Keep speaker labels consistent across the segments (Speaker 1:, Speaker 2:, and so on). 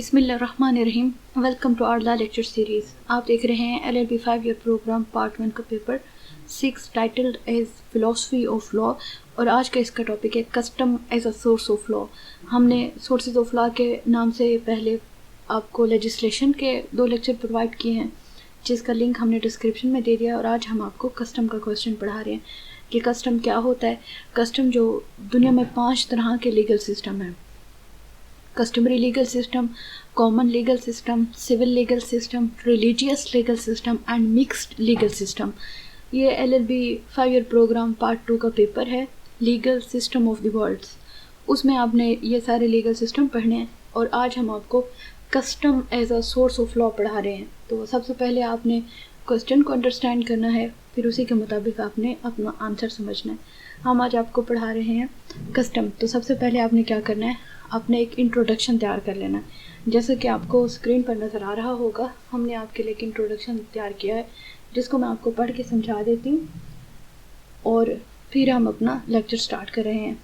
Speaker 1: بسم اللہ الرحمن الرحیم. Welcome to our law lecture series. آپ دیکھ رہے ہیں LLB 5 ایئر پروگرام پارٹ 1 کا paper 6 titled as philosophy of law, اور آج کا اس کا ٹاپک ہے custom as a source of لا. ہم نے سورسز آف لا کے نام سے پہلے آپ کو لیجسلیشن کے 2 لیکچر پرووائڈ کیے ہیں، جس کا لنک ہم نے ڈسکرپشن میں دے دیا، اور آج ہم آپ کو کسٹم کا کویسچن پڑھا رہے ہیں کہ کسٹم کیا ہوتا ہے. کسٹم جو دنیا میں 5 طرح کے لیگل سسٹم ہیں: customary legal system, common legal system, civil legal system, religious legal system and mixed legal system. یہ LLB 5 ایئر پروگرام پارٹ 2 کا پیپر ہے، legal system of the worlds. اس میں آپ نے یہ سارے لیگل سسٹم پڑھنے ہیں، اور آج ہم آپ کو custom as a source of لا پڑھا رہے ہیں. تو سب سے پہلے آپ نے کوسچن کو انڈرسٹینڈ کرنا ہے، پھر اسی کے مطابق آپ نے اپنا آنسر سمجھنا ہے. ہم آج آپ کو پڑھا رہے ہیں کسٹم. تو سب سے پہلے آپ نے کیا کرنا ہے، آپ نے ایک انٹروڈکشن تیار کر لینا ہے. جیسے کہ آپ کو اسکرین پر نظر آ رہا ہوگا، ہم نے آپ کے لیے ایک انٹروڈکشن تیار کیا ہے، جس کو میں آپ کو پڑھ کے سمجھا دیتی ہوں، اور پھر ہم اپنا لیکچر سٹارٹ کر رہے ہیں.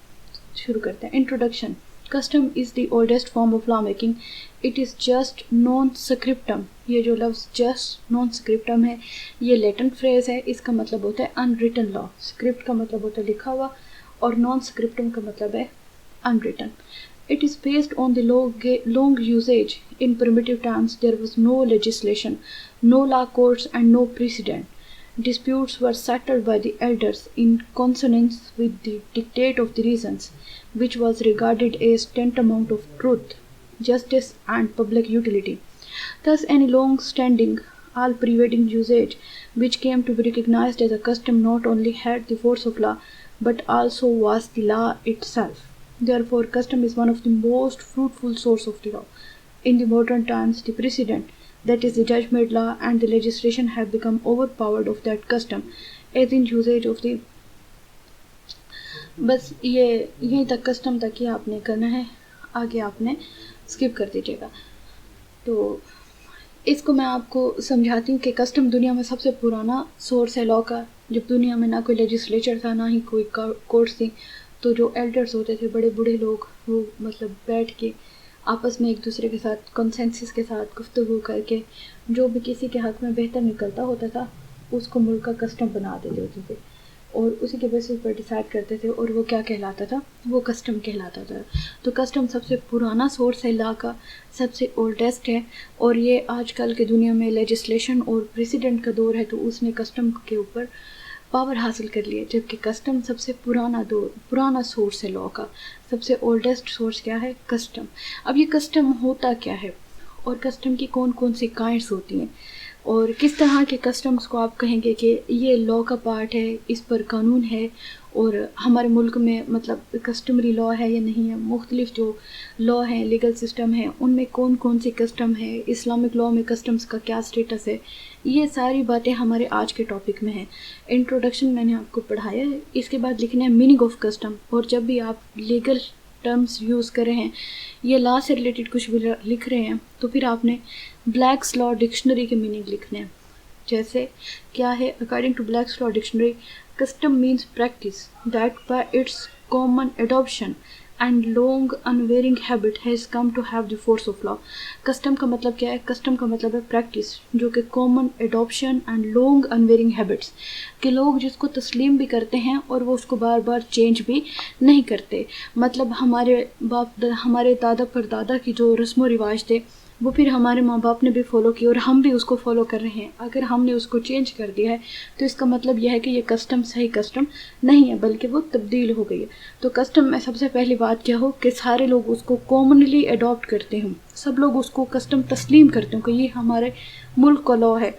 Speaker 1: شروع کرتے ہیں. Introduction. Custom is the oldest form of law making. It is just non scriptum. یہ جو لفظ جسٹ نان سکرپٹم ہے، یہ لیٹن فریز ہے. اس کا مطلب ہوتا ہے ان ریٹن لا. سکرپٹ کا مطلب ہوتا ہے لکھا ہوا، اور نان سکرپٹم کا مطلب ہے in written. It is based on the long usage. In primitive times, there was no legislation, no law courts, and no precedent. Disputes were settled by the elders in consonance with the dictate of the reasons, which was regarded as tantamount of truth, justice, and public utility. Thus, any long-standing, all-pervading usage which came to be recognized as a custom not only had the force of law, but also was the law itself. Therefore, custom is one of the most fruitful source of the law. In the modern times, the precedent, that is the judge-made law, and the legislation have become overpowered of that custom, as in usage of the. بس یہیں تک custom تک ہی آپ نے کرنا ہے، آگے آپ نے اسکپ کر دیجیے گا. تو اس کو میں آپ کو سمجھاتی ہوں کہ کسٹم دنیا میں سب سے پرانا سورس ہے لا کا. جب دنیا میں نہ کوئی لیجسلیچر تھا، نہ ہی کوئی کورٹس تھی، تو جو ایلڈرز ہوتے تھے، بڑے بوڑھے لوگ، وہ مطلب بیٹھ کے آپس میں ایک دوسرے کے ساتھ کنسنسس کے ساتھ گفتگو کر کے جو بھی کسی کے حق میں بہتر نکلتا ہوتا تھا، اس کو ملک کا کسٹم بنا دیتے ہوتے تھے، اور اسی کے بیسس پر ڈیسائیڈ کرتے تھے، اور وہ کیا کہلاتا تھا، وہ کسٹم کہلاتا تھا. تو کسٹم سب سے پرانا سورس ہے لا کا، سب سے اولڈسٹ ہے، اور یہ آج کل کے دنیا میں لیجسلیشن اور پریسیڈنٹ کا دور ہے، تو اس نے کسٹم کے اوپر پاور حاصل کر لیا. جبکہ کسٹم سب سے پرانا سورس ہے لا کا. سب سے اولڈسٹ سورس کیا ہے؟ کسٹم. اب یہ کسٹم ہوتا کیا ہے، اور کسٹم کی کون کون سی کائنڈس ہوتی ہیں، اور کس طرح کے کسٹمز کو آپ کہیں گے کہ یہ لا کا پارٹ ہے، اس پر قانون ہے، اور ہمارے ملک میں مطلب کسٹمری لا ہے یا نہیں ہے. مختلف جو لا ہیں، لیگل سسٹم ہیں، ان میں کون کون سی کسٹم ہے، اسلامک لا میں کسٹمز کا کیا سٹیٹس ہے، یہ ساری باتیں ہمارے آج کے ٹاپک میں ہیں. انٹروڈکشن میں نے آپ کو پڑھایا ہے. اس کے بعد لکھنا ہے میننگ آف کسٹم. اور جب بھی آپ لیگل ٹرمز یوز کر رہے ہیں یا لا سے ریلیٹڈ کچھ بھی لکھ رہے ہیں، تو پھر آپ نے بلیکس لا ڈکشنری کے میننگ لکھنے ہیں. جیسے کیا ہے، according to Black's law dictionary, custom means practice that by its common adoption and long unvarying habit has come to have the force of law. custom کا مطلب کیا ہے؟ custom کا مطلب ہے practice، جو کہ common adoption and long unvarying habits، کہ لوگ جس کو تسلیم بھی کرتے ہیں اور وہ اس کو بار بار چینج بھی نہیں کرتے. مطلب ہمارے دادا پر دادا کی جو رسم و رواج تھے، وہ پھر ہمارے ماں باپ نے بھی فالو کی، اور ہم بھی اس کو فالو کر رہے ہیں. اگر ہم نے اس کو چینج کر دیا ہے، تو اس کا مطلب یہ ہے کہ یہ کسٹم صحیح کسٹم نہیں ہے، بلکہ وہ تبدیل ہو گئی ہے. تو کسٹم میں سب سے پہلی بات کیا ہو کہ سارے لوگ اس کو کامنلی اڈاپٹ کرتے ہوں، سب لوگ اس کو کسٹم تسلیم کرتے ہوں کہ یہ ہمارے ملک کا لا ہے.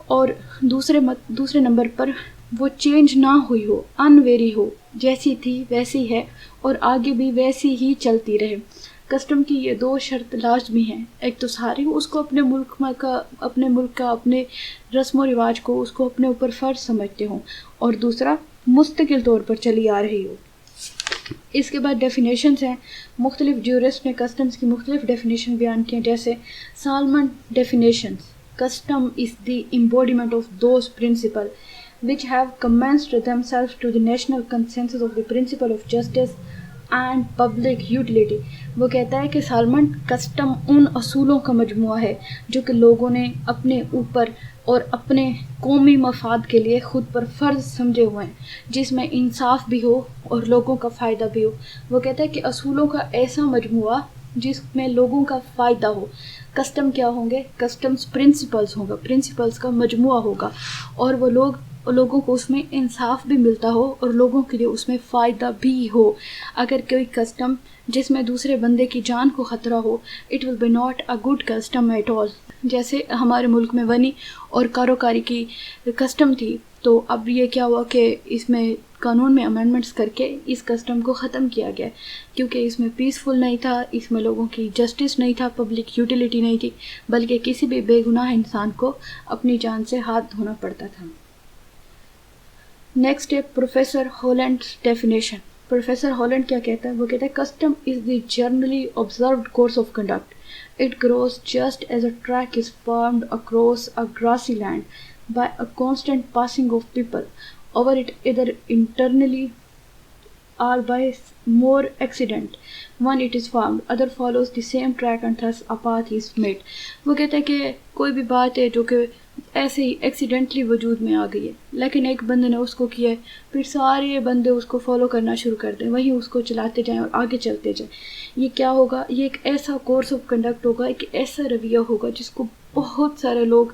Speaker 1: اور دوسرے نمبر پر وہ چینج نہ ہوئی ہو، انویری ہو، جیسی تھی ویسی ہے، اور آگے بھی ویسی ہی چلتی رہے. کسٹم کی یہ 2 شرط لازمی ہیں. ایک تو سارے اس کو اپنے ملک کا اپنے رسم و رواج کو اس کو اپنے اوپر فرض سمجھتے ہوں، اور دوسرا مستقل طور پر چلی آ رہی ہو. اس کے بعد ڈیفینیشنز ہیں. مختلف جیورسٹ نے کسٹمز کی مختلف ڈیفینیشن بیان کی ہیں. جیسے سالمن definitions: custom is the embodiment of those principles which have commenced themselves to the national consensus of the principle of justice, and public utility. وہ کہتا ہے کہ سالمن کسٹم ان اصولوں کا مجموعہ ہے جو کہ لوگوں نے اپنے اوپر اور اپنے قومی مفاد کے لیے خود پر فرض سمجھے ہوئے ہیں، جس میں انصاف بھی ہو اور لوگوں کا فائدہ بھی ہو. وہ کہتا ہے کہ اصولوں کا ایسا مجموعہ جس میں لوگوں کا فائدہ ہو. کسٹم کیا ہوں گے؟ کسٹمز پرنسپلز ہوگا، پرنسپلز کا مجموعہ ہوگا، اور وہ لوگوں کو اس میں انصاف بھی ملتا ہو اور لوگوں کے لیے اس میں فائدہ بھی ہو. اگر کوئی کسٹم جس میں دوسرے بندے کی جان کو خطرہ ہو، it will be not a good custom at all. جیسے ہمارے ملک میں ونی اور کاروکاری کی کسٹم تھی، تو اب یہ کیا ہوا کہ اس میں قانون میں امینڈمنٹس کر کے اس کسٹم کو ختم کیا گیا، کیونکہ اس میں پیسفل نہیں تھا، اس میں لوگوں کی جسٹس نہیں تھا، پبلک یوٹیلیٹی نہیں تھی، بلکہ کسی بھی بے گناہ انسان کو اپنی جان سے ہاتھ دھونا پڑتا تھا. نیکسٹ ہے پروفیسر ہالینڈ's ڈیفینیشن. پروفیسر ہالینڈ کیا کہتا ہے؟ وہ کہتا ہے custom is the generally observed course of conduct. It grows just as a track is formed across a grassy land by a constant passing of people over it, either internally or by more accident. When it is formed, other follows the same track and thus a path is made. وہ کہتا ہے کہ کوئی بھی بات ہے جو کہ ایسے ہی ایکسیڈنٹلی وجود میں آ گئی ہے، لیکن ایک بندے نے اس کو کیا ہے، پھر سارے بندے اس کو فالو کرنا شروع کر دیں، وہیں اس کو چلاتے جائیں اور آگے چلتے جائیں. یہ کیا ہوگا؟ یہ ایک ایسا کورس آف کنڈکٹ ہوگا، ایک ایسا رویہ ہوگا جس کو بہت سارے لوگ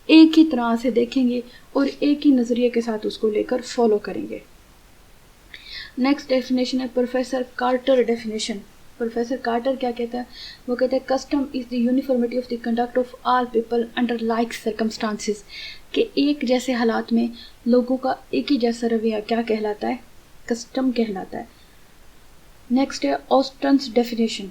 Speaker 1: ایک ہی طرح سے دیکھیں گے اور ایک ہی نظریے کے ساتھ اس کو لے کر فالو کریں گے. نیکسٹ ڈیفینیشن ہے professor Carter definition. Professor Carter کیا کہتا ہے؟ وہ کہتا ہے custom is the uniformity of the conduct of all people under like circumstances. کہ ایک جیسے حالات میں لوگوں کا ایک ہی جیسا رویہ کیا کہلاتا ہے؟ کسٹم کہلاتا ہے. نیکسٹ ہے Austin's definition.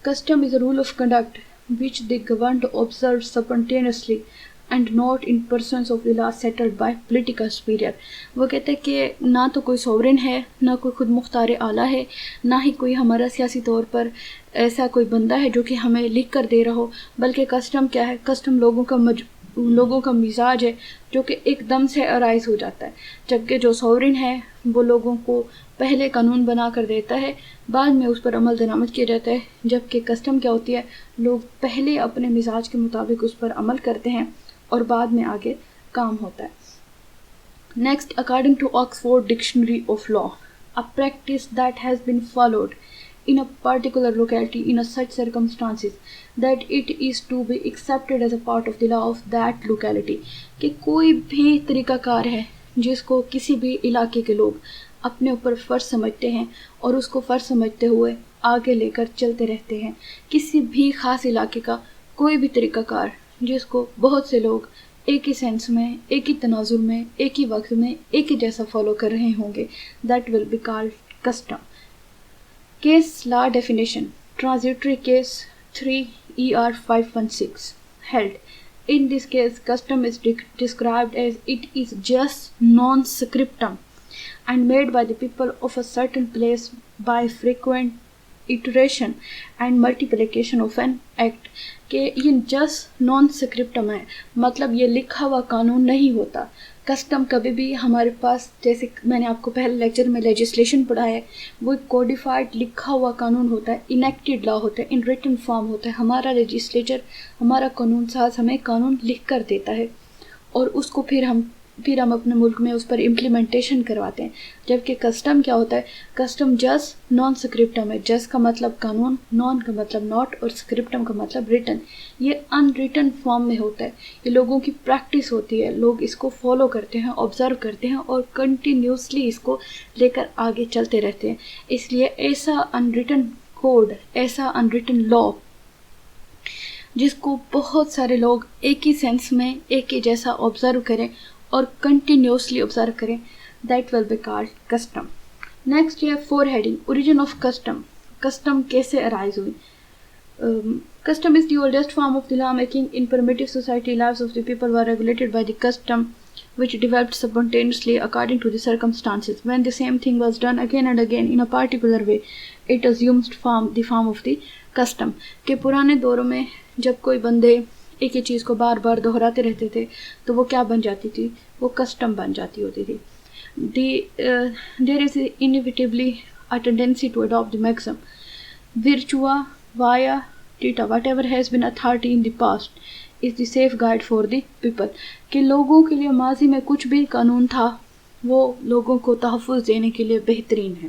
Speaker 1: Custom is a rule of conduct which the governed observe spontaneously and not in persons of the law settled by political superior. وہ کہتے ہیں کہ نہ تو کوئی سورن ہے، نہ کوئی خود مختار اعلیٰ ہے، نہ ہی کوئی ہمارا سیاسی طور پر ایسا کوئی بندہ ہے جو کہ ہمیں لکھ کر دے رہا ہو، بلکہ کسٹم کیا ہے؟ کسٹم لوگوں کا مزاج ہے جو کہ ایک دم سے ارائز ہو جاتا ہے، جبکہ جو سورن ہے وہ لوگوں کو پہلے قانون بنا کر دیتا ہے، بعد میں اس پر عمل درآمد کیا جاتا ہے. جبکہ کسٹم کیا ہوتی ہے؟ لوگ پہلے اپنے مزاج کے مطابق اس پر عمل کرتے ہیں اور بعد میں آگے کام ہوتا ہے. Next, according to Oxford dictionary of law, a practice that has been followed in a particular locality in a such circumstances that it is to be accepted as a part of the law of that locality. کہ کوئی بھی طریقہ کار ہے جس کو کسی بھی علاقے کے لوگ اپنے اوپر فرض سمجھتے ہیں اور اس کو فرض سمجھتے ہوئے آگے لے کر چلتے رہتے ہیں. کسی بھی خاص علاقے کا کوئی بھی طریقہ کار جس کو بہت سے لوگ ایک ہی سینس میں، ایک ہی تناظر میں، ایک ہی وقت میں ایک ہی جیسا فالو کر رہے ہوں گے، that will be called custom. Case law definition. Transitory case 3 ER 516 held. In this case, custom is described as it is just non-scriptum and made by the people of a certain place by frequent iteration and multiplication of an act. کہ یہ just non سکرپٹم ہے، مطلب یہ لکھا ہوا قانون نہیں ہوتا. کسٹم کبھی بھی ہمارے پاس، جیسے میں نے آپ کو پہلے لیکچر میں لیجسلیشن پڑھایا ہے، وہ ایک کوڈیفائڈ لکھا ہوا قانون ہوتا ہے، انیکٹڈ لا ہوتا ہے، ان ریٹن فارم ہوتا ہے. ہمارا لیجسلیچر، ہمارا قانون ساز ہمیں قانون لکھ کر دیتا ہے اور اس کو پھر ہم اپنے ملک میں اس پر امپلیمنٹیشن کرواتے ہیں. جبکہ کسٹم کیا ہوتا ہے؟ کسٹم جسٹ نان سکرپٹم ہے. جس کا مطلب قانون، نان کا مطلب ناٹ، اور سکرپٹم کا مطلب ریٹن. یہ ان ریٹن فارم میں ہوتا ہے، یہ لوگوں کی پریکٹس ہوتی ہے، لوگ اس کو فالو کرتے ہیں، آبزرو کرتے ہیں اور کنٹینیوسلی اس کو لے کر آگے چلتے رہتے ہیں. اس لیے ایسا ان ریٹن کوڈ، ایسا ان ریٹن لا جس کو بہت سارے لوگ ایک ہی سینس میں ایک ہی جیسا آبزرو کریں اور کنٹینیوسلی آبزرو کریں، that will be called custom. Next یہ 4 heading, origin of custom. Custom کیسے ارائز ہوئی؟ Custom is the oldest form of the law making. In primitive society, lives of the people were regulated by the custom, which developed spontaneously according to the circumstances. When the same thing was done again and again in a particular way, it assumed the form of the custom. کہ پرانے دوروں میں جب کوئی بندے ایک ہی چیز کو بار بار دہراتے رہتے تھے تو وہ کیا بن جاتی تھی؟ وہ کسٹم بن جاتی ہوتی تھی. There is inevitably a tendency to adopt the maxim virtua via dita, whatever has been authority in the past is the safeguard for the people, کہ لوگوں کے لیے ماضی میں کچھ بھی قانون تھا وہ لوگوں کو تحفظ دینے کے لیے بہترین ہے.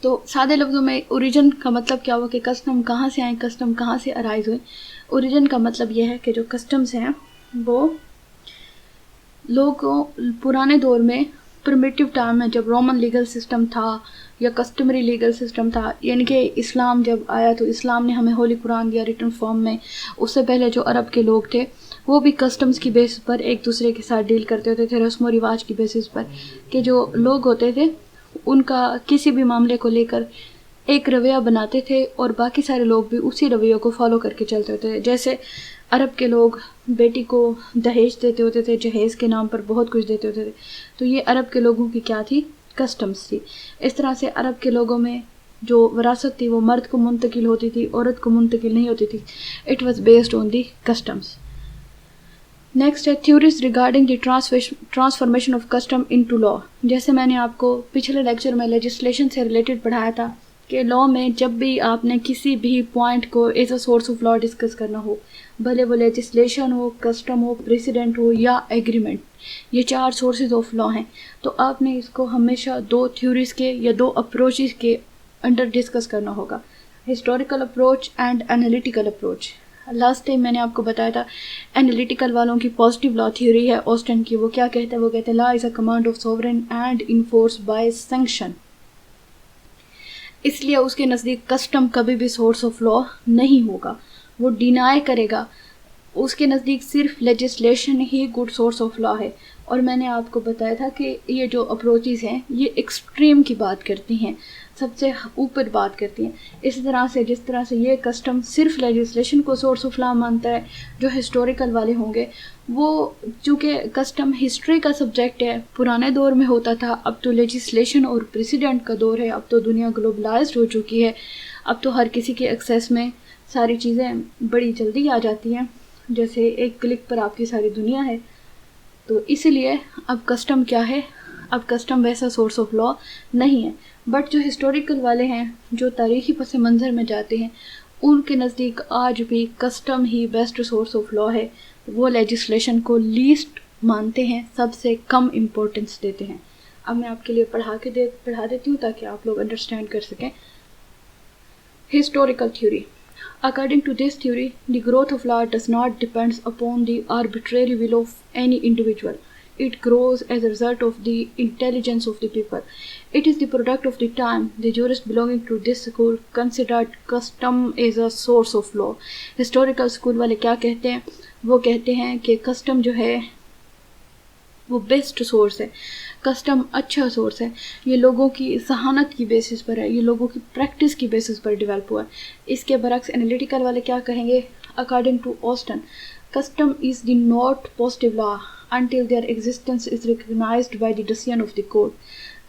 Speaker 1: تو سادے لفظوں میں اوریجن کا مطلب کیا ہوا کہ کسٹم کہاں سے آئیں, کسٹم کہاں سے ارائز ہوئے. اوریجن کا مطلب یہ ہے کہ جو کسٹمز ہیں وہ لوگوں پرانے دور میں پرمیٹیو ٹائم میں جب رومن لیگل سسٹم تھا یا کسٹمری لیگل سسٹم تھا, یعنی کہ اسلام جب آیا تو اسلام نے ہمیں ہولی قرآن دیا ریٹن فارم میں. اس سے پہلے جو عرب کے لوگ تھے وہ بھی کسٹمز کی بیس پر ایک دوسرے کے ساتھ ڈیل کرتے ہوتے تھے, رسم و رواج کی بیسس پر, کہ جو لوگ ہوتے تھے ان کا کسی بھی معاملے کو لے کر ایک رویہ بناتے تھے اور باقی سارے لوگ بھی اسی رویہ کو فالو کر کے چلتے ہوتے تھے. جیسے عرب کے لوگ بیٹی کو دہیج دیتے ہوتے تھے, جہیز کے نام پر بہت کچھ دیتے ہوتے تھے, تو یہ عرب کے لوگوں کی کیا تھی, کسٹمز تھی. اس طرح سے عرب کے لوگوں میں جو وراثت تھی وہ مرد کو منتقل ہوتی تھی, عورت کو منتقل نہیں ہوتی تھی. It was based on the customs. Next ہے theories regarding the transformation of custom into law. جیسے میں نے آپ کو پچھلے لیکچر میں لیجسلیشن سے ریلیٹڈ پڑھایا تھا کہ لا میں جب بھی آپ نے کسی بھی پوائنٹ کو as a source of law discuss کرنا ہو, بھلے وہ لیجسلیشن ہو, کسٹم ہو, پریسیڈنٹ ہو یا ایگریمنٹ, یہ 4 سورسز آف لا ہیں, تو آپ نے اس کو ہمیشہ 2 تھیوریز کے یا 2 اپروچز کے انڈر ڈسکس کرنا ہوگا, historical approach and analytical approach. Last time میں نے آپ کو بتایا تھا انالیٹیکل والوں کی پازیٹیو لا تھیوری ہے آسٹن کی. وہ کیا کہتے ہیں, وہ کہتے ہیں law is a command of sovereign and enforce by sanction. اس لیے اس کے نزدیک کسٹم کبھی بھی سورس آف لا نہیں ہوگا, وہ ڈینائی کرے گا. اس کے نزدیک صرف legislation he good source of لا ہے. اور میں نے آپ کو بتایا تھا کہ یہ جو اپروچز ہیں یہ ایکسٹریم کی بات کرتی ہیں, سب سے اوپر بات کرتی ہیں. اس طرح سے جس طرح سے یہ کسٹم صرف لیجسلیشن کو سورس آف لا مانتا ہے, جو ہسٹوریکل والے ہوں گے وہ چونکہ کسٹم ہسٹری کا سبجیکٹ ہے, پرانے دور میں ہوتا تھا, اب تو لیجسلیشن اور پریسیڈنٹ کا دور ہے, اب تو دنیا گلوبلائزڈ ہو چکی ہے, اب تو ہر کسی کے ایکسیس میں ساری چیزیں بڑی جلدی آ جاتی ہیں, جیسے ایک کلک پر آپ کی ساری دنیا ہے. تو اسی لیے اب کسٹم کیا ہے, اب کسٹم ویسا سورس آف لا نہیں ہے. بٹ جو ہسٹوریکل والے ہیں, جو تاریخی پس منظر میں جاتے ہیں, ان کے نزدیک آج بھی custom he best source of لا ہے. وہ لیجسلیشن کو لیسٹ مانتے ہیں, سب سے کم امپورٹنس دیتے ہیں. اب میں آپ کے لیے پڑھا دیتی ہوں تاکہ آپ لوگ انڈرسٹینڈ کر سکیں. Historical theory. According to this theory, the growth of law does not depend upon the arbitrary will of any individual. It grows as a result of the intelligence of the people. It is the product of the time. The jurists belonging to this school considered custom as a source of law. Historical school والے کیا کہتے ہیں, وہ کہتے ہیں کہ custom جو ہے وہ بیسٹ سورس ہے, کسٹم اچھا سورس ہے, یہ لوگوں کی ذہانت کی بیسس پر ہے, یہ لوگوں کی پریکٹس کی بیسس پر ڈیولپ ہوا ہے. اس کے برعکس انالیٹیکل والے کیا کہیں گے, according to Austin custom is the not positive law until their existence is recognised by the decision of the court.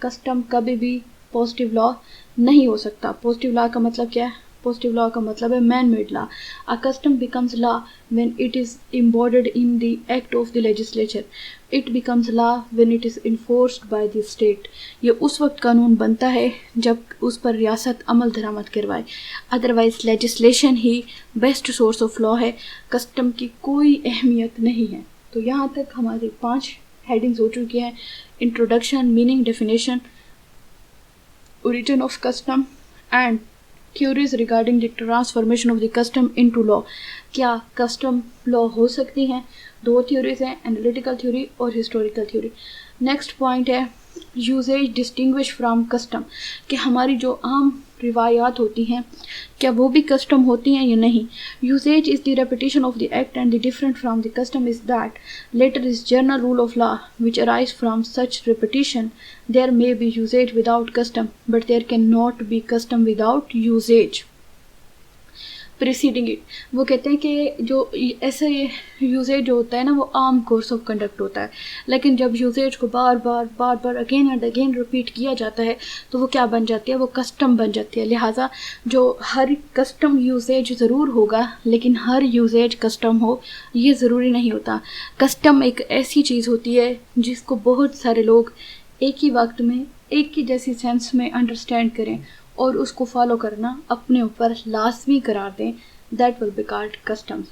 Speaker 1: Custom کبھی بھی پازیٹیو لا نہیں ہو سکتا. پازیٹیو لا کا مطلب کیا ہے, پازیٹیو لا کا مطلب ہے man made law. A custom becomes law when it is embodied in the act of the legislature. It becomes law when it is enforced by the state. یہ اس وقت قانون بنتا ہے جب اس پر ریاست عمل درآمد کروائے. Otherwise legislation he best source of لا ہے, کسٹم کی کوئی اہمیت نہیں ہے. تو یہاں تک ہماری 5 ہیڈنگز ہو چکی ہیں. Introduction, meaning, definition, origin of custom and theories regarding the transformation of the custom into law. کیا کسٹم لا ہو سکتی ہیں؟ 2 تھیوریز ہیں, انالیٹیکل تھیوری اور ہسٹوریکل تھیوری. نیکسٹ پوائنٹ ہے یوزیج ڈسٹنگوش فرام کسٹم, کہ ہماری جو عام روایات ہوتی ہیں کیا وہ بھی کسٹم ہوتی ہیں یا نہیں. Usage is the repetition of the act and the different from the custom is that latter is general rule of law which arise from such repetition. There may be usage without custom, but there cannot be custom without usage. preceding it. وہ کہتے ہیں کہ جو ایسا usage جو ہوتا ہے نا وہ عام کورس آف کنڈکٹ ہوتا ہے, لیکن جب یوزیج کو بار بار اگین اینڈ اگین ریپیٹ کیا جاتا ہے تو وہ کیا بن جاتی ہے, وہ کسٹم بن جاتی ہے. لہٰذا جو ہر کسٹم یوزیج ضرور ہوگا لیکن ہر یوزیج کسٹم ہو یہ ضروری نہیں ہوتا. کسٹم ایک ایسی چیز ہوتی ہے جس کو بہت سارے لوگ ایک ہی وقت میں ایک کی جیسی سینس میں انڈرسٹینڈ کریں اور اس کو فالو کرنا اپنے اوپر لازمی قرار دیں. That will be called customs.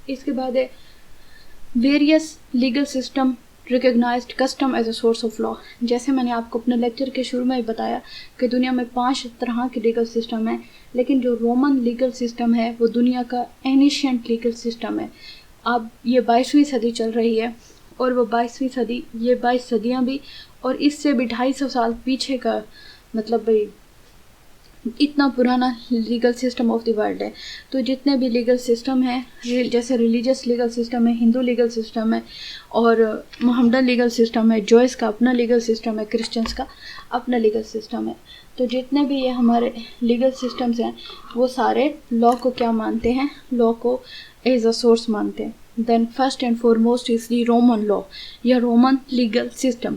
Speaker 1: اس کے بعد ہے various legal system recognised custom as a source of law. جیسے میں نے آپ کو اپنے لیکچر کے شروع میں ہی بتایا کہ دنیا میں 5 طرح کے لیگل سسٹم ہیں، لیکن جو رومن لیگل سسٹم ہے وہ دنیا کا اینیشینٹ لیگل سسٹم ہے. اب یہ 22ویں صدی چل رہی ہے اور وہ 22ویں صدی، یہ 22 صدیاں بھی اور اس سے بھی 250 سال پیچھے کا مطلب بھائی اتنا پرانا legal system of the world ہے. تو جتنے بھی لیگل سسٹم ہیں، جیسے ریلیجیس لیگل سسٹم ہے، ہندو لیگل سسٹم ہے اور محمدن لیگل سسٹم ہے، جوئس کا اپنا لیگل سسٹم ہے، کرسچنس کا اپنا لیگل سسٹم ہے. تو جتنے بھی یہ ہمارے لیگل سسٹمز ہیں وہ سارے لا کو کیا مانتے ہیں؟ لا کو ایز اے سورس مانتے ہیں. Then first and foremost is the Roman law یا Roman legal system.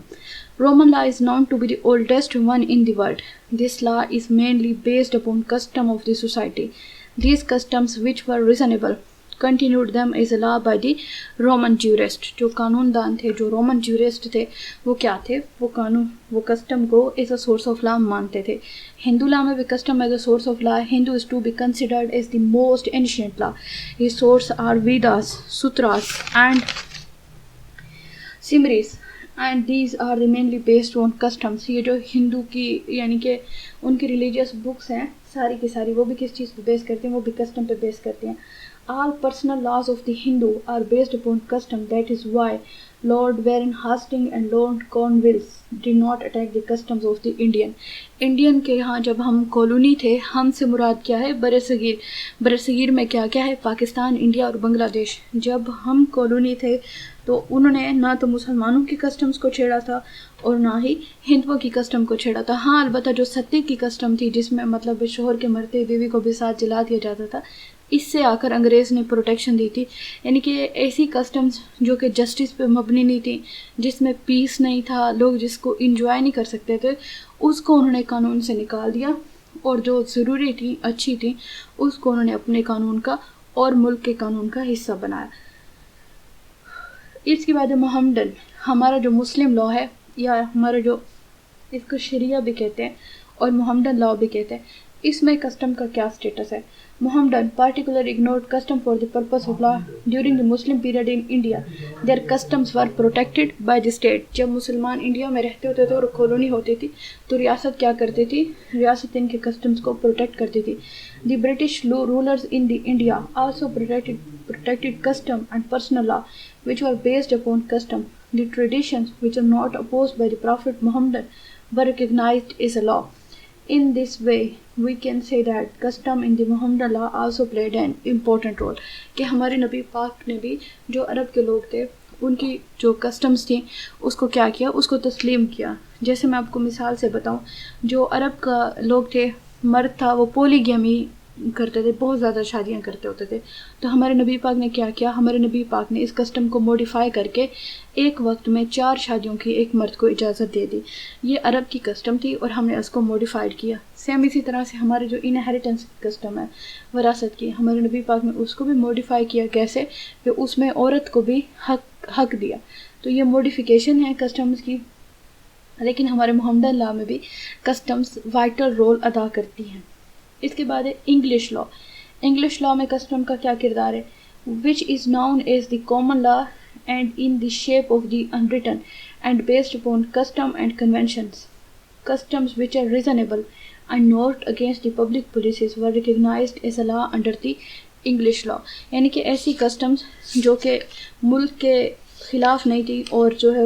Speaker 1: Roman law is known to be the oldest one in the world. This law is mainly based upon custom of the society. These customs, which were reasonable, continued them as a law by the Roman jurist. جو قانون دان تھے، جو Roman jurist تھے، وہ کیا تھے؟ وہ کسٹم کو ایز اے سورس آف لا مانتے تھے. ہندو لا میں بھی custom as a source of law. Hindu is to be considered as the most ancient law. Its source are Vedas, Sutras and Simris. And these are the mainly based on customs. یہ جو ہندو کی یعنی کہ ان کی religious books ہیں ساری کی ساری، وہ بھی کس چیز پہ بیس کرتی ہیں؟ وہ بھی کسٹم پہ بیس کرتی ہیں. All personal laws of the Hindu are based upon custom. That is why Lord Warren Hastings and Lord Cornwallis did not attack the customs of the Indian کے یہاں جب ہم کالونی تھے، ہم سے مراد کیا ہے؟ بر صغیر میں کیا کیا ہے؟ پاکستان، انڈیا اور بنگلہ دیش. جب ہم کالونی تھے تو انہوں نے نہ تو مسلمانوں کی کسٹمز کو چھیڑا تھا اور نہ ہی ہندوؤں کی کسٹم کو چھیڑا تھا. ہاں البتہ جو ستی کی کسٹم تھی جس میں مطلب شوہر کے مرتے بیوی کو بھی ساتھ جلا دیا جاتا تھا، اس سے آ کر انگریز نے پروٹیکشن دی تھی. یعنی کہ ایسی کسٹمز جو کہ جسٹس پہ مبنی نہیں تھی، جس میں پیس نہیں تھا، لوگ جس کو انجوائے نہیں کر سکتے تھے، اس کو انہوں نے قانون سے نکال دیا اور جو ضروری تھی، اچھی تھی، اس کو انہوں نے اپنے قانون کا اور ملک کے قانون کا حصہ بنایا. اس کے بعد محمدن، ہمارا جو مسلم لا ہے یا ہمارا جو اس کو شریعہ بھی کہتے ہیں اور محمدن لا بھی کہتے ہیں، اس میں کسٹم کا کیا سٹیٹس ہے؟ محمدن particular ignored custom for the purpose of law during the Muslim period in India. Their customs were protected by the state. جب مسلمان انڈیا میں رہتے ہوتے تھے اور کالونی ہوتی تھی تو ریاست کیا کرتی تھی؟ ریاست ان کے کسٹمز کو پروٹیکٹ کرتی تھی. The British rulers in the India also protected custom and personal law which were based upon custom. The traditions which are not opposed by the Prophet Muhammad were recognized as a law. In this way, we can say that custom in the Muhammadan law also played an important role. کہ ہمارے نبی پاک نے بھی جو عرب کے لوگ تھے ان کی جو کسٹمز تھیں اس کو کیا کیا؟ اس کو تسلیم کیا. جیسے میں آپ کو مثال سے بتاؤں، جو عرب کا لوگ تھے، مرد تھا وہ پولیگیمی کرتے تھے، بہت زیادہ شادیاں کرتے ہوتے تھے. تو ہمارے نبی پاک نے کیا کیا؟ ہمارے نبی پاک نے اس کسٹم کو موڈیفائی کر کے ایک وقت میں 4 شادیوں کی ایک مرد کو اجازت دے دی. یہ عرب کی کسٹم تھی اور ہم نے اس کو موڈیفائڈ کیا. سیم اسی طرح سے ہمارے جو انہیریٹنس کسٹم ہے وراثت کی، ہمارے نبی پاک نے اس کو بھی موڈیفائی کیا. کیسے؟ کہ اس میں عورت کو بھی حق دیا. تو یہ موڈیفیکیشن ہے کسٹمز کی. لیکن ہمارے محمدن لا میں بھی کسٹمز وائٹل رول ادا کرتی ہیں. اس کے بعد ہے انگلش لا. انگلش لا میں کسٹم کا کیا کردار ہے؟ which is known as the common law and in the shape of the unwritten and based upon custom and conventions. Customs which are reasonable and not against the public policies were recognized as a law under the English law. یعنی کہ ایسی customs جو کہ ملک کے خلاف نہیں تھی اور جو ہے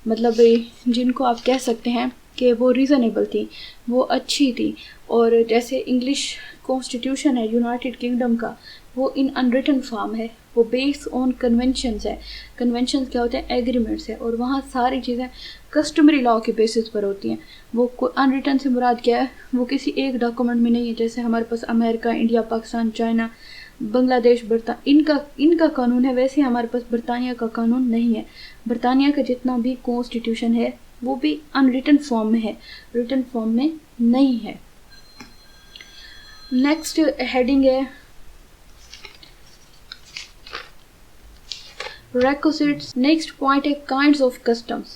Speaker 1: مطلب جن کو آپ کہہ سکتے ہیں کہ وہ ریزنیبل تھی، وہ اچھی تھی. اور جیسے انگلش کانسٹیٹیوشن ہے یونائٹڈ کنگڈم کا، وہ ان انریٹن فارم ہے، وہ بیس آن کنونشنز ہے. کنونشنز کیا ہوتے ہیں؟ ایگریمنٹس ہے. اور وہاں ساری چیزیں کسٹمری لا کے بیسس پر ہوتی ہیں. وہ انریٹن سے مراد کیا ہے؟ وہ کسی ایک ڈاکومنٹ میں نہیں ہے. جیسے ہمارے پاس امریکہ، انڈیا، پاکستان، چائنا، بنگلہ دیش، ان کا قانون ہے، ویسے ہمارے پاس برطانیہ کا قانون نہیں ہے. برطانیہ کا جتنا بھی کانسٹیٹیوشن ہے وہ بھی انریٹن فارم میں ہے، ریٹن فارم میں نہیں ہے. نیکسٹ ہیڈنگ ہے ریکوزٹس. نیکسٹ پوائنٹ ہے kinds of customs.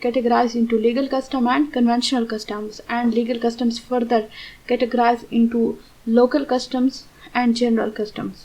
Speaker 1: categorized into legal custom and conventional customs, and legal customs further categorized into local customs and general customs.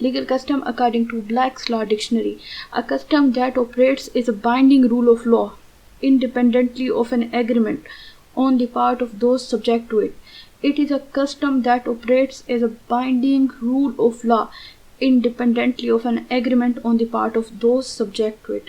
Speaker 1: Legal custom according to Black's Law Dictionary, a custom that operates is a binding rule of law independently of an agreement on the part of those subject to it. It is a custom that operates as a binding rule of law independently of an agreement on the part of those subject to it.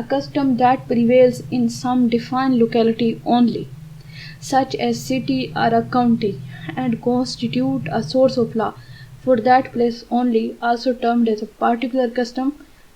Speaker 1: a custom that prevails in some defined locality only, such as city or a county, and constitute a source of law for that place only, also termed as a particular custom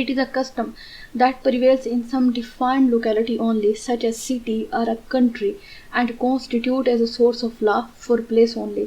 Speaker 1: It is a custom that prevails in some defined locality only, such as city or a country, and constitute as a source of law for place only.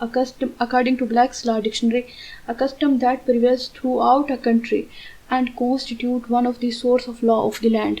Speaker 1: A custom, according to Black's Law Dictionary, a custom that prevails throughout a country and constitute one of the source of law of the land.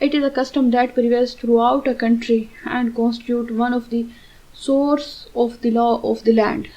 Speaker 1: It is a custom that prevails throughout a country and constitute one of the source of the law of the land.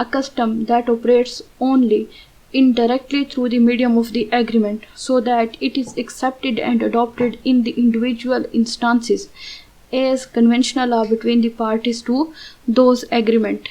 Speaker 1: a custom that operates only indirectly through the medium of the agreement, so that it is accepted and adopted in the individual instances as conventional law between the parties to those agreement.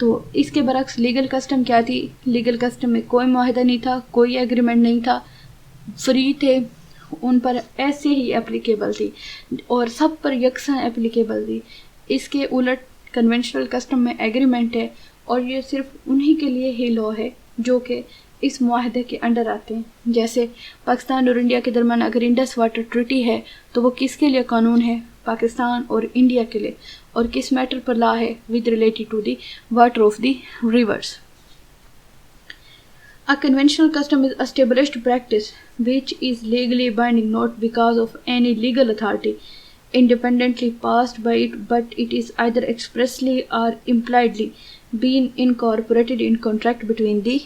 Speaker 1: تو اس کے برعکس legal custom کیا تھی؟ Legal custom میں کوئی معاہدہ نہیں تھا، کوئی ایگریمنٹ نہیں تھا، فری تھے، ان پر ایسے ہی اپلیکیبل تھی اور سب پر یکساں اپلیکیبل تھی۔ اس کے الٹ کنونشنل کسٹم میں ایگریمنٹ ہے اور یہ صرف انہی کے لیے ہی لا ہے جو کہ اس معاہدے کے انڈر آتے ہیں۔ جیسے پاکستان اور انڈیا کے درمیان اگر انڈس واٹر ٹریٹی ہے تو وہ کس کے لیے قانون ہے؟ پاکستان اور انڈیا کے لیے۔ اور کس میٹر پر لا ہے؟ With related to the water of the rivers. A conventional custom is established practice which is legally binding not because of any legal authority independently passed by it, but it is either expressly or impliedly been incorporated in contract between the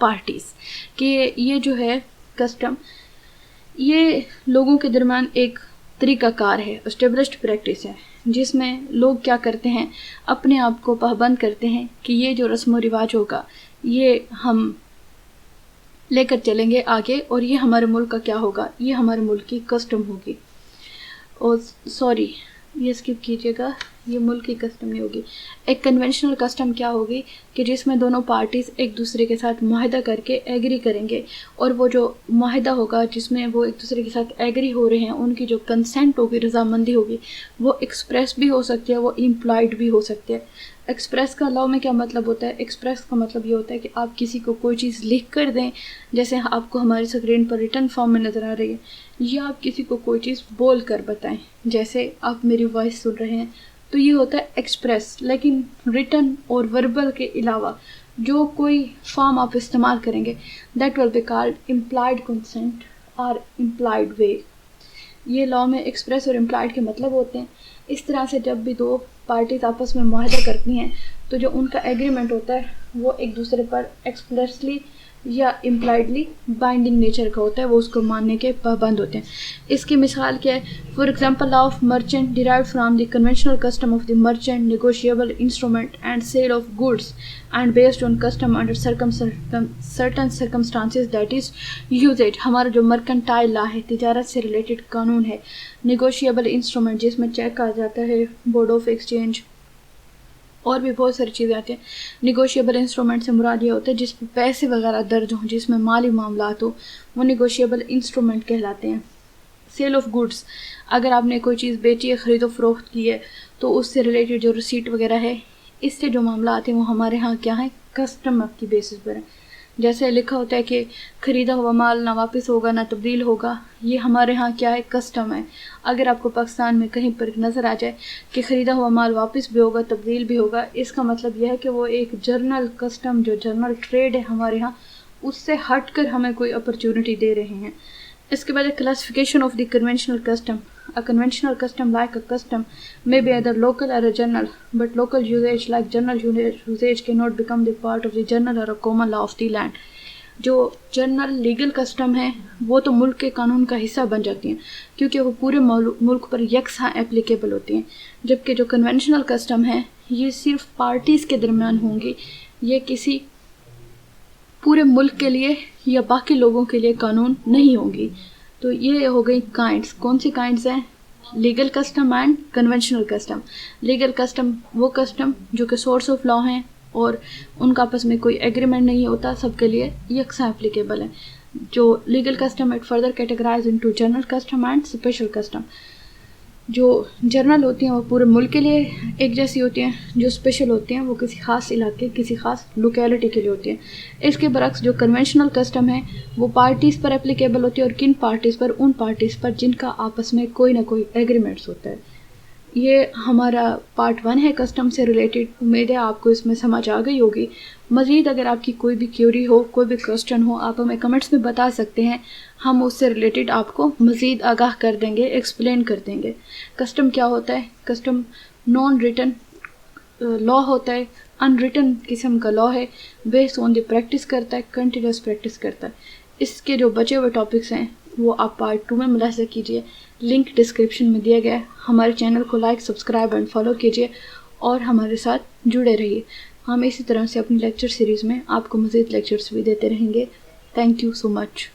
Speaker 1: parties۔ کہ یہ جو ہے custom, یہ لوگوں کے درمیان ایک طریقہ کار ہے، اسٹیبلشڈ پریکٹس ہے، جس میں لوگ کیا کرتے ہیں، اپنے آپ کو پابند کرتے ہیں کہ یہ جو رسم و رواج ہوگا یہ ہم لے کر چلیں گے آگے، اور یہ ہمارے ملک کا کیا ہوگا، یہ ہمارے ملک کی کسٹم ہوگی۔ اور سوری، یہ اسکپ کیجیے گا، یہ ملک کی کسٹم نہیں ہوگی۔ ایک کنونشنل کسٹم کیا ہوگی کہ جس میں دونوں پارٹیز ایک دوسرے کے ساتھ معاہدہ کر کے ایگری کریں گے، اور وہ جو معاہدہ ہوگا جس میں وہ ایک دوسرے کے ساتھ ایگری ہو رہے ہیں، ان کی جو کنسنٹ ہوگی، رضامندی ہوگی، وہ ایکسپریس بھی ہو سکتی ہے، وہ امپلائڈ بھی ہو سکتے ہیں۔ ایکسپریس کا لاء میں کیا مطلب ہوتا ہے؟ ایکسپریس کا مطلب یہ ہوتا ہے کہ آپ کسی کو کوئی چیز لکھ کر دیں، جیسے آپ کو ہماری اسکرین پر ریٹن فارم میں نظر آ رہی ہے، یا آپ کسی کو کوئی چیز بول کر بتائیں، جیسے آپ میری وائس سن رہے ہیں، تو یہ ہوتا ہے ایکسپریس۔ لیکن ریٹن اور وربل کے علاوہ جو کوئی فارم آپ استعمال کریں گے، that will be called implied consent اور امپلائڈ وے۔ یہ لاء میں ایکسپریس اور امپلائڈ کے مطلب ہوتے ہیں۔ اس طرح سے جب بھی دو پارٹیز آپس میں معاہدہ کرتی ہیں تو جو ان کا ایگریمنٹ ہوتا ہے وہ ایک دوسرے پر ایکسپریسلی یا امپلائڈلی بائنڈنگ نیچر کا ہوتا ہے، وہ اس کو ماننے کے پابند ہوتے ہیں۔ اس کی مثال کیا ہے؟ For example law of merchant derived from the conventional custom of the merchant negotiable instrument and sale of goods and based on custom under certain circumstances that is used. ہمارا جو مرکنٹائل لا ہے، تجارت سے ریلیٹڈ قانون ہے۔ Negotiable instrument جس میں check آ جاتا ہے، بورڈ آف ایکسچینج، اور بھی بہت ساری چیزیں آتی ہیں۔ نیگوشیبل انسٹرومنٹ سے مراد یہ ہوتا ہے جس میں پیسے وغیرہ درج ہوں، جس میں مالی معاملات ہوں، وہ نیگوشیبل انسٹرومنٹ کہلاتے ہیں۔ سیل آف گڈس، اگر آپ نے کوئی چیز بیچی ہے، خرید و فروخت کی ہے، تو اس سے ریلیٹڈ جو ریسیٹ وغیرہ ہے، اس سے جو معاملات ہیں وہ ہمارے ہاں کیا ہیں؟ کسٹم کی بیسس پر ہیں۔ جیسے لکھا ہوتا ہے کہ خریدا ہوا مال نہ واپس ہوگا نہ تبدیل ہوگا، یہ ہمارے ہاں کیا ہے؟ کسٹم ہے۔ اگر آپ کو پاکستان میں کہیں پر نظر آ جائے کہ خریدا ہوا مال واپس بھی ہوگا، تبدیل بھی ہوگا، اس کا مطلب یہ ہے کہ وہ ایک جرنل کسٹم، جو جرنل ٹریڈ ہے ہمارے ہاں، اس سے ہٹ کر ہمیں کوئی اپرچونٹی دے رہے ہیں۔ اس کے بعد classification of the conventional custom. A conventional custom like a custom may be either local or a general, but local usage like general usage cannot become the part of the general or a common law of the land۔ جو general legal custom ہیں وہ تو ملک کے قانون کا حصہ بن جاتی ہیں کیونکہ وہ پورے ملک پر یکساں اپلیکیبل ہوتی ہیں، جبکہ جو کنونشنل کسٹم ہیں یہ صرف پارٹیز کے درمیان ہوں گی، یہ کسی پورے ملک کے لیے یا باقی لوگوں کے لیے قانون نہیں ہوں گی۔ تو یہ ہو گئی کائنڈس۔ کون سی کائنڈس ہیں؟ Legal custom and conventional custom. Legal custom وہ کسٹم جو کہ سورس آف لا ہیں اور ان کا آپس میں کوئی ایگریمنٹ نہیں ہوتا، سب کے لیے یکساں اپلیکیبل ہے۔ جو legal custom it further categorise into general custom and special custom. جو جنرل ہوتی ہیں وہ پورے ملک کے لیے ایک جیسی ہوتی ہیں، جو اسپیشل ہوتی ہیں وہ کسی خاص علاقے، کسی خاص لوکیلٹی کے لیے ہوتی ہیں۔ اس کے برعکس جو کنونشنل کسٹم ہے وہ پارٹیز پر اپلیکیبل ہوتی ہے، اور کن پارٹیز پر؟ ان پارٹیز پر جن کا آپس میں کوئی نہ کوئی ایگریمنٹس ہوتا ہے۔ یہ ہمارا پارٹ 1 ہے کسٹم سے ریلیٹڈ۔ امید ہے آپ کو اس میں سمجھ آ گئی ہوگی۔ مزید اگر آپ کی کوئی بھی کیوری ہو، کوئی بھی کوسچن ہو، آپ ہمیں کمنٹس میں بتا سکتے ہیں، ہم اس سے ریلیٹڈ آپ کو مزید آگاہ کر دیں گے، ایکسپلین کر دیں گے۔ کسٹم کیا ہوتا ہے؟ کسٹم نان ریٹن لا ہوتا ہے، ان ریٹن قسم کا لا ہے، بیس آن دی پریکٹس کرتا ہے، کنٹینیوس پریکٹس کرتا ہے۔ اس کے جو بچے ہوئے ٹاپکس ہیں وہ آپ پارٹ 2 میں ملاحظہ کیجیے، لنک ڈسکرپشن میں دیا گیا ہے۔ ہمارے چینل کو لائک، سبسکرائب اینڈ فالو کیجیے اور ہمارے ساتھ جڑے رہیے۔ ہم اسی طرح سے اپنی لیکچر سیریز میں آپ کو مزید لیکچرز بھی دیتے رہیں گے۔ Thank you so much.